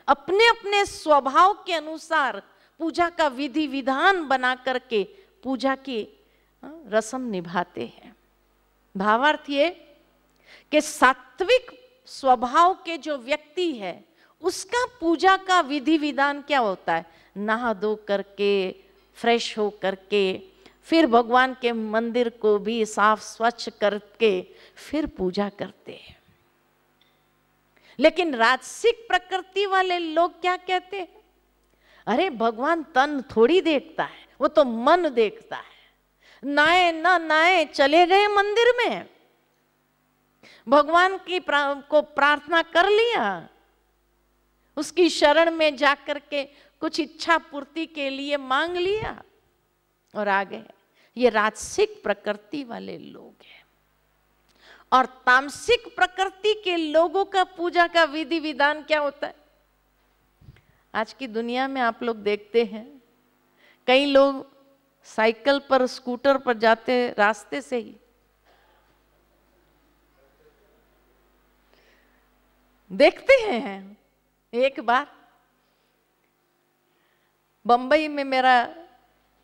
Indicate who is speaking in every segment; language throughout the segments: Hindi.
Speaker 1: अपने अपने स्वभाव के अनुसार पूजा का विधि विधान बना करके पूजा की रस्म निभाते हैं। भावार्थ ये कि सात्विक स्वभाव के जो व्यक्ति है उसका पूजा का विधि विधान क्या होता है? नहा धो करके, फ्रेश हो करके, फिर भगवान के मंदिर को भी साफ स्वच्छ करके फिर पूजा करते हैं। लेकिन राजसिक प्रकृति वाले लोग क्या कहते हैं? अरे भगवान तन थोड़ी देखता है, वो तो मन देखता है। नाए ना नाए चले गए मंदिर में, भगवान की को प्रार्थना कर लिया, उसकी शरण में जाकर के कुछ इच्छा पूर्ति के लिए मांग लिया और आ गए। ये राजसिक प्रकृति वाले लोग हैं। और तामसिक प्रकृति के लोगों का पूजा का विधि विधान क्या होता है? आज की दुनिया में आप लोग देखते हैं कई लोग साइकिल पर, स्कूटर पर जाते रास्ते से ही देखते हैं। एक बार बंबई में मेरा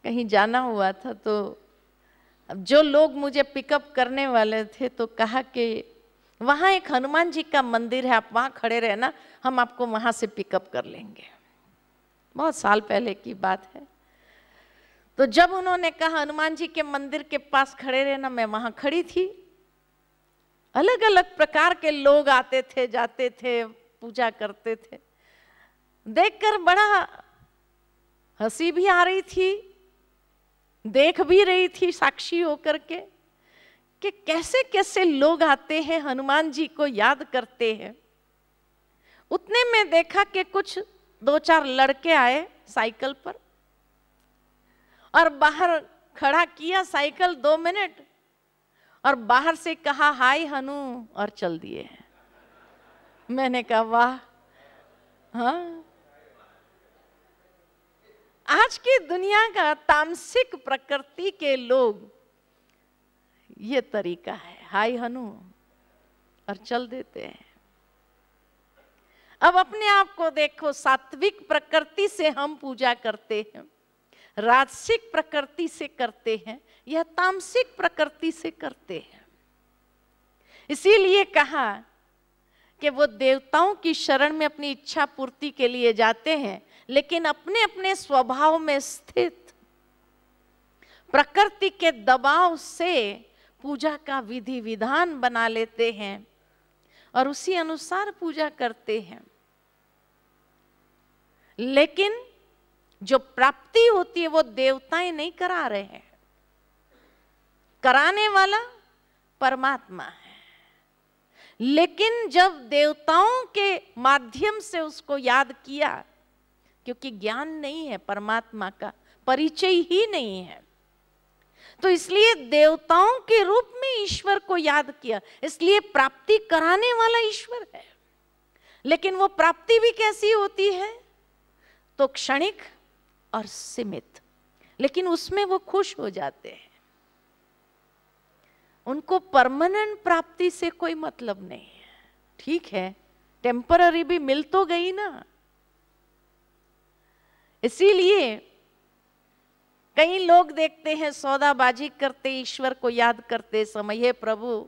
Speaker 1: कहीं जाना हुआ था, तो जो लोग मुझे पिकअप करने वाले थे तो कहा कि वहाँ एक हनुमान जी का मंदिर है, आप वहाँ खड़े रहना, हम आपको वहाँ से पिकअप कर लेंगे। बहुत साल पहले की बात है। तो जब उन्होंने कहा हनुमान जी के मंदिर के पास खड़े रहना, मैं वहाँ खड़ी थी। अलग अलग प्रकार के लोग आते थे, जाते थे, पूजा करते थे। देखकर बड़ा हंसी भी आ रही थी, देख भी रही थी साक्षी होकर के कि कैसे कैसे लोग आते हैं, हनुमान जी को याद करते हैं। उतने में देखा कि कुछ 2-4 लड़के आए साइकिल पर और बाहर खड़ा किया साइकिल 2 मिनट और बाहर से कहा हाय हनु और चल दिए। मैंने कहा वाह। हाँ, आज की दुनिया का तामसिक प्रकृति के लोग ये तरीका है, हाय हनु और चल देते हैं। अब अपने आप को देखो, सात्विक प्रकृति से हम पूजा करते हैं, राजसिक प्रकृति से करते हैं या तामसिक प्रकृति से करते हैं। इसीलिए कहा कि वो देवताओं की शरण में अपनी इच्छा पूर्ति के लिए जाते हैं, लेकिन अपने अपने स्वभाव में स्थित प्रकृति के दबाव से पूजा का विधि विधान बना लेते हैं और उसी अनुसार पूजा करते हैं। लेकिन जो प्राप्ति होती है वो देवताएं नहीं करा रहे हैं, कराने वाला परमात्मा है। लेकिन जब देवताओं के माध्यम से उसको याद किया, क्योंकि ज्ञान नहीं है, परमात्मा का परिचय ही नहीं है, तो इसलिए देवताओं के रूप में ईश्वर को याद किया, इसलिए प्राप्ति कराने वाला ईश्वर है। लेकिन वो प्राप्ति भी कैसी होती है? तो क्षणिक और सीमित, लेकिन उसमें वो खुश हो जाते हैं। उनको परमानेंट प्राप्ति से कोई मतलब नहीं है। ठीक है, टेम्पररी भी मिल तो गई ना। इसीलिए कई लोग देखते हैं सौदाबाजी करते ईश्वर को याद करते समय, हे प्रभु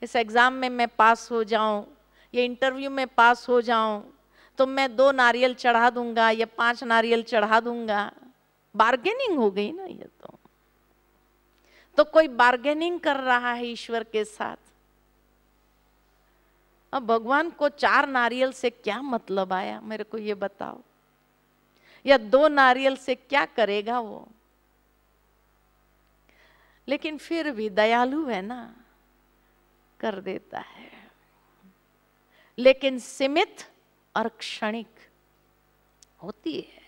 Speaker 1: इस एग्जाम में मैं पास हो जाऊं, ये इंटरव्यू में पास हो जाऊं तो मैं 2 नारियल चढ़ा दूंगा या 5 नारियल चढ़ा दूंगा। बार्गेनिंग हो गई ना ये तो कोई बार्गेनिंग कर रहा है ईश्वर के साथ। अब भगवान को 4 नारियल से क्या मतलब आया, मेरे को ये बताओ, या 2 नारियल से क्या करेगा वो? लेकिन फिर भी दयालु है ना, कर देता है। लेकिन सीमित और क्षणिक होती है,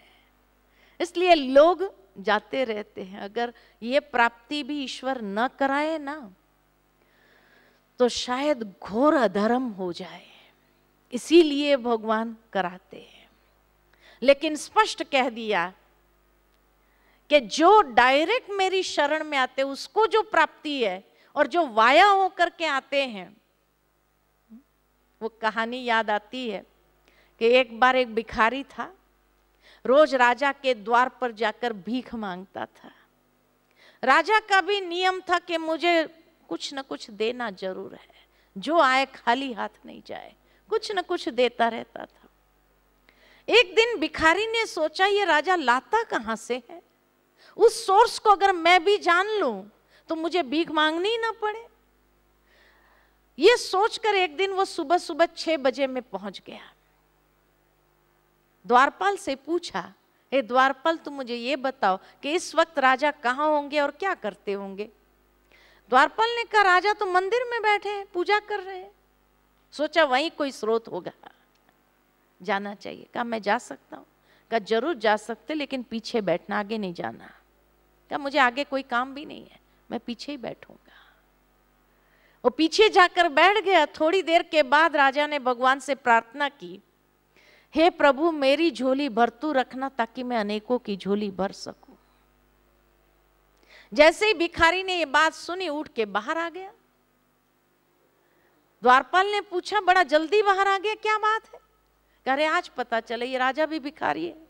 Speaker 1: इसलिए लोग जाते रहते हैं। अगर ये प्राप्ति भी ईश्वर न कराए ना तो शायद घोर अधर्म हो जाए, इसीलिए भगवान कराते हैं। लेकिन स्पष्ट कह दिया कि जो डायरेक्ट मेरी शरण में आते उसको जो प्राप्ति है, और जो वाया होकर के आते हैं, वो कहानी याद आती है कि एक बार एक भिखारी था, रोज राजा के द्वार पर जाकर भीख मांगता था। राजा का भी नियम था कि मुझे कुछ न कुछ देना जरूर है, जो आए खाली हाथ नहीं जाए, कुछ न कुछ देता रहता था। एक दिन भिखारी ने सोचा ये राजा लाता कहां से है, उस सोर्स को अगर मैं भी जान लूं तो मुझे भीख मांगनी ही ना पड़े। ये सोचकर एक दिन वो सुबह सुबह 6 बजे में पहुंच गया। द्वारपाल से पूछा, हे द्वारपाल तुम मुझे ये बताओ कि इस वक्त राजा कहाँ होंगे और क्या करते होंगे। द्वारपाल ने कहा राजा तो मंदिर में बैठे हैं, पूजा कर रहे हैं। सोचा वहीं कोई स्रोत होगा, जाना चाहिए। कहा मैं जा सकता हूँ। कहा जरूर जा सकते, लेकिन पीछे बैठना, आगे नहीं जाना। कहा मुझे आगे कोई काम भी नहीं है, मैं पीछे ही बैठूंगा। वो पीछे जाकर बैठ गया। थोड़ी देर के बाद राजा ने भगवान से प्रार्थना की, हे प्रभु मेरी झोली भरतू रखना ताकि मैं अनेकों की झोली भर सकूं। जैसे ही भिखारी ने ये बात सुनी, उठ के बाहर आ गया। द्वारपाल ने पूछा बड़ा जल्दी बाहर आ गया, क्या बात है? कह रहे आज पता चले ये राजा भी भिखारी है।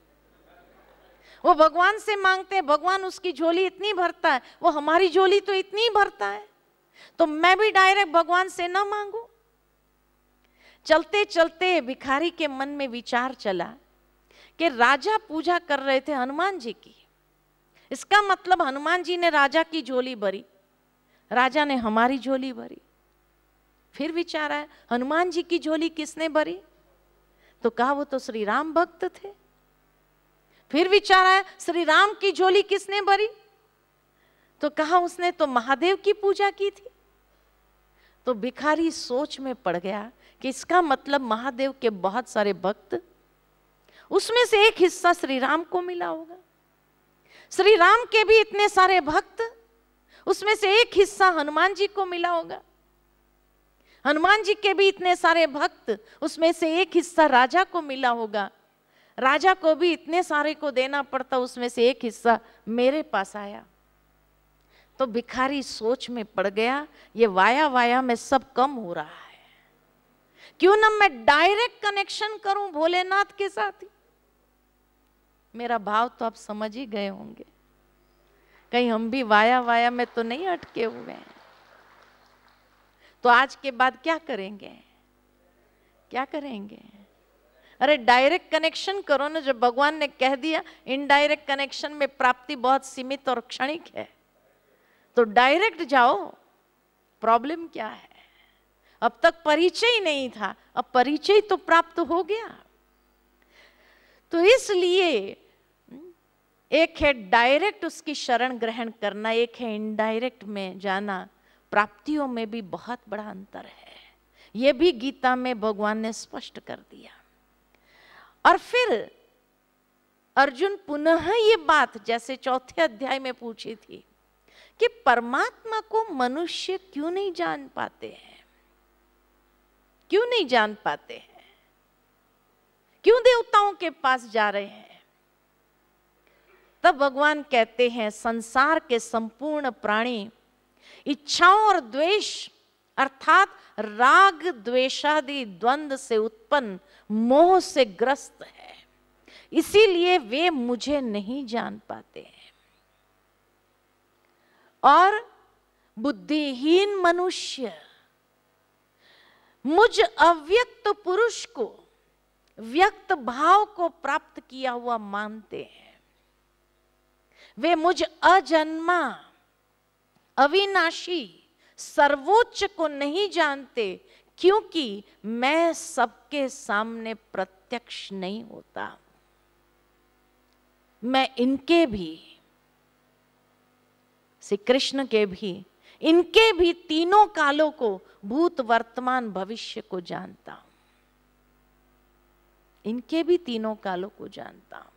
Speaker 1: वो भगवान से मांगते हैं, भगवान उसकी झोली इतनी भरता है, वो हमारी झोली तो इतनी भरता है, तो मैं भी डायरेक्ट भगवान से ना मांगू। चलते चलते भिखारी के मन में विचार चला कि राजा पूजा कर रहे थे हनुमान जी की, इसका मतलब हनुमान जी ने राजा की झोली भरी, राजा ने हमारी झोली भरी। फिर विचार आया हनुमान जी की झोली किसने भरी? तो कहा वो तो श्री राम भक्त थे। फिर विचार आया श्री राम की झोली किसने भरी? तो कहा उसने तो महादेव की पूजा की थी। तो भिखारी सोच में पड़ गया कि इसका मतलब महादेव के बहुत सारे भक्त, उसमें से एक हिस्सा श्री राम को मिला होगा। श्री राम के भी इतने सारे भक्त, उसमें से एक हिस्सा हनुमान जी को मिला होगा। हनुमान जी के भी इतने सारे भक्त, उसमें से एक हिस्सा राजा को मिला होगा। राजा को भी इतने सारे को देना पड़ता, उसमें से एक हिस्सा मेरे पास आया। तो भिखारी सोच में पड़ गया, ये वाया वाया में सब कम हो रहा है, क्यों ना मैं डायरेक्ट कनेक्शन करूं भोलेनाथ के साथ ही। मेरा भाव तो आप समझ ही गए होंगे, कहीं हम भी वाया वाया में तो नहीं अटके हुए हैं। तो आज के बाद क्या करेंगे? क्या करेंगे? अरे डायरेक्ट कनेक्शन करो ना, जब भगवान ने कह दिया इनडायरेक्ट कनेक्शन में प्राप्ति बहुत सीमित और क्षणिक है, तो डायरेक्ट जाओ। प्रॉब्लम क्या है? अब तक परिचय ही नहीं था, अब परिचय तो प्राप्त हो गया। तो इसलिए एक है डायरेक्ट उसकी शरण ग्रहण करना, एक है इनडायरेक्ट में जाना। प्राप्तियों में भी बहुत बड़ा अंतर है, यह भी गीता में भगवान ने स्पष्ट कर दिया। और फिर अर्जुन पुनः ये बात जैसे 4थे अध्याय में पूछी थी कि परमात्मा को मनुष्य क्यों नहीं जान पाते हैं, क्यों नहीं जान पाते हैं, क्यों देवताओं के पास जा रहे हैं? तब भगवान कहते हैं संसार के संपूर्ण प्राणी इच्छाओं और द्वेष अर्थात राग द्वेषादि द्वंद्व से उत्पन्न मोह से ग्रस्त है, इसीलिए वे मुझे नहीं जान पाते हैं। और बुद्धिहीन मनुष्य मुझ अव्यक्त पुरुष को व्यक्त भाव को प्राप्त किया हुआ मानते हैं। वे मुझ अजन्मा अविनाशी सर्वोच्च को नहीं जानते, क्योंकि मैं सबके सामने प्रत्यक्ष नहीं होता। मैं इनके भी, श्री कृष्ण के भी, इनके भी तीनों कालों को, भूत वर्तमान भविष्य को जानता हूं। इनके भी तीनों कालों को जानता हूं।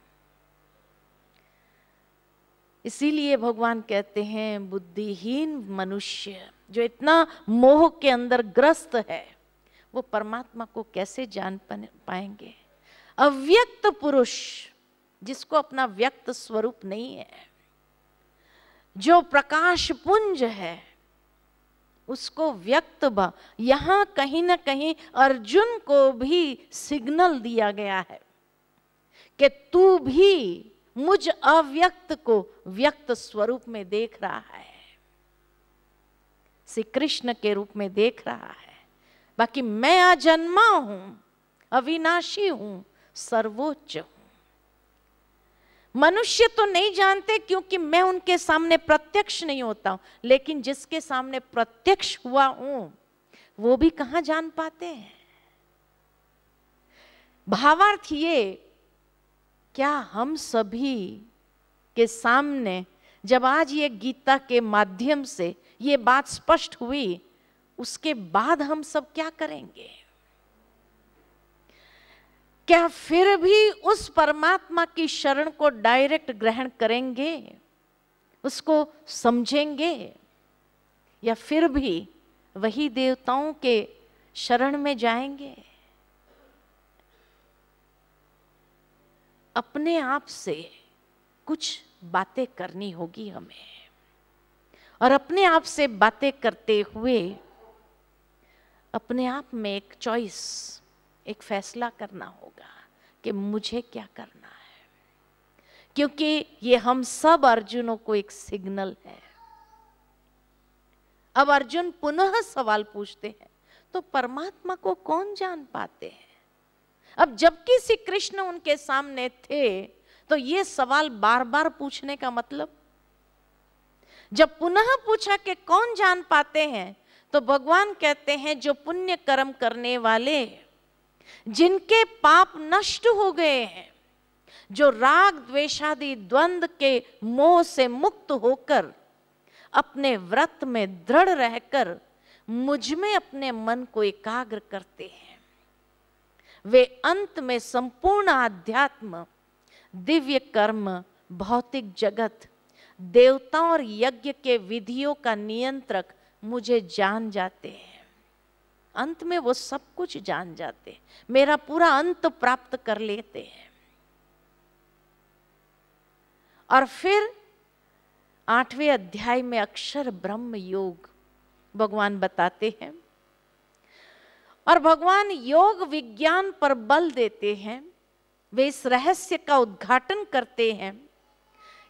Speaker 1: इसीलिए भगवान कहते हैं बुद्धिहीन मनुष्य जो इतना मोह के अंदर ग्रस्त है, वो परमात्मा को कैसे जान पाएंगे? अव्यक्त पुरुष जिसको अपना व्यक्त स्वरूप नहीं है, जो प्रकाश पुंज है, उसको व्यक्त यहाँ कहीं ना कहीं अर्जुन को भी सिग्नल दिया गया है कि तू भी मुझ अव्यक्त को व्यक्त स्वरूप में देख रहा है, श्री कृष्ण के रूप में देख रहा है। बाकी मैं अजन्मा हूं, अविनाशी हूं, सर्वोच्च हूं। मनुष्य तो नहीं जानते क्योंकि मैं उनके सामने प्रत्यक्ष नहीं होता हूं, लेकिन जिसके सामने प्रत्यक्ष हुआ हूं वो भी कहां जान पाते हैं। भावार्थ ये, क्या हम सभी के सामने जब आज ये गीता के माध्यम से ये बात स्पष्ट हुई, उसके बाद हम सब क्या करेंगे? क्या फिर भी उस परमात्मा की शरण को डायरेक्ट ग्रहण करेंगे, उसको समझेंगे, या फिर भी वही देवताओं के शरण में जाएंगे? अपने आप से कुछ बातें करनी होगी हमें, और अपने आप से बातें करते हुए अपने आप में एक चॉइस, एक फैसला करना होगा कि मुझे क्या करना है, क्योंकि ये हम सब अर्जुनों को एक सिग्नल है। अब अर्जुन पुनः सवाल पूछते हैं, तो परमात्मा को कौन जान पाते हैं? अब जबकि श्री कृष्ण उनके सामने थे, तो ये सवाल बार बार पूछने का मतलब, जब पुनः पूछा कि कौन जान पाते हैं, तो भगवान कहते हैं जो पुण्य कर्म करने वाले, जिनके पाप नष्ट हो गए हैं, जो राग द्वेषादि द्वंद्व के मोह से मुक्त होकर अपने व्रत में दृढ़ रहकर मुझ में अपने मन को एकाग्र करते हैं, वे अंत में संपूर्ण आध्यात्म, दिव्य कर्म, भौतिक जगत, देवताओं और यज्ञ के विधियों का नियंत्रक मुझे जान जाते हैं। अंत में वो सब कुछ जान जाते हैं, मेरा पूरा अंत प्राप्त कर लेते हैं। और फिर 8वें अध्याय में अक्षर ब्रह्म योग भगवान बताते हैं, और भगवान योग विज्ञान पर बल देते हैं। वे इस रहस्य का उद्घाटन करते हैं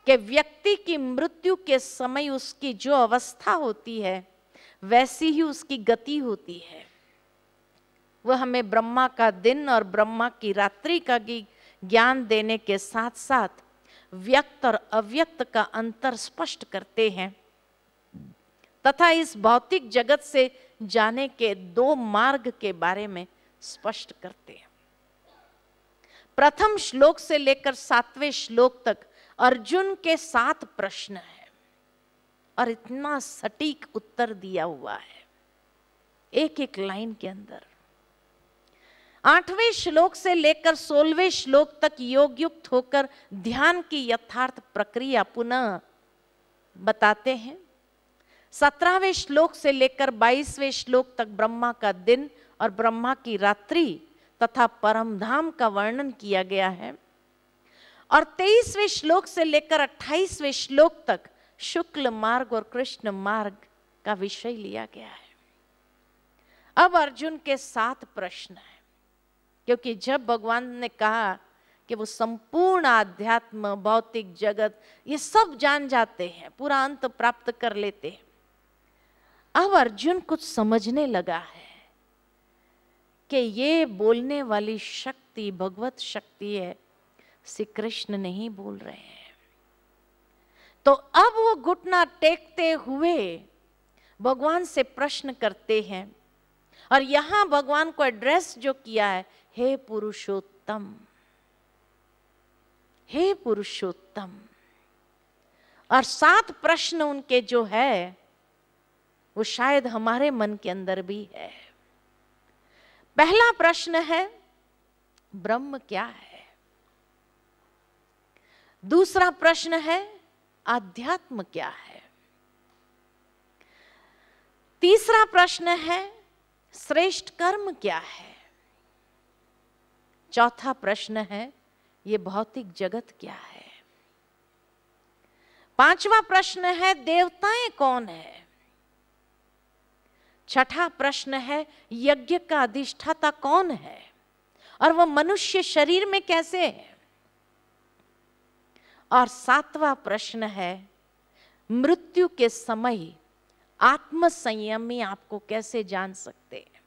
Speaker 1: कि व्यक्ति की मृत्यु के समय उसकी जो अवस्था होती है, वैसी ही उसकी गति होती है। वह हमें ब्रह्मा का दिन और ब्रह्मा की रात्रि का ज्ञान देने के साथ साथ व्यक्त और अव्यक्त का अंतर स्पष्ट करते हैं, तथा इस भौतिक जगत से जाने के 2 मार्ग के बारे में स्पष्ट करते हैं। प्रथम श्लोक से लेकर 7वें श्लोक तक अर्जुन के 7 प्रश्न हैं, और इतना सटीक उत्तर दिया हुआ है एक एक लाइन के अंदर। 8वें श्लोक से लेकर 16वें श्लोक तक योग युक्त होकर ध्यान की यथार्थ प्रक्रिया पुनः बताते हैं। 17वें श्लोक से लेकर 22वें श्लोक तक ब्रह्मा का दिन और ब्रह्मा की रात्रि तथा परमधाम का वर्णन किया गया है, और 23वें श्लोक से लेकर 28वें श्लोक तक शुक्ल मार्ग और कृष्ण मार्ग का विषय लिया गया है। अब अर्जुन के 7 प्रश्न हैं, क्योंकि जब भगवान ने कहा कि वो संपूर्ण आध्यात्म, भौतिक जगत ये सब जान जाते हैं, पूरा अंत प्राप्त कर लेते हैं, अब अर्जुन कुछ समझने लगा है कि ये बोलने वाली शक्ति भगवत शक्ति है, श्री कृष्ण नहीं बोल रहे हैं। तो अब वो घुटना टेकते हुए भगवान से प्रश्न करते हैं, और यहां भगवान को एड्रेस जो किया है, हे पुरुषोत्तम, हे पुरुषोत्तम। और 7 प्रश्न उनके जो है वो शायद हमारे मन के अंदर भी है। पहला प्रश्न है, ब्रह्म क्या है? दूसरा प्रश्न है, आध्यात्म क्या है? तीसरा प्रश्न है, श्रेष्ठ कर्म क्या है? चौथा प्रश्न है, ये भौतिक जगत क्या है? 5वां प्रश्न है, देवताएं कौन है? छठा प्रश्न है यज्ञ का अधिष्ठाता कौन है और वह मनुष्य शरीर में कैसे है। और सातवां प्रश्न है मृत्यु के समय आत्म संयमी आपको कैसे जान सकते हैं।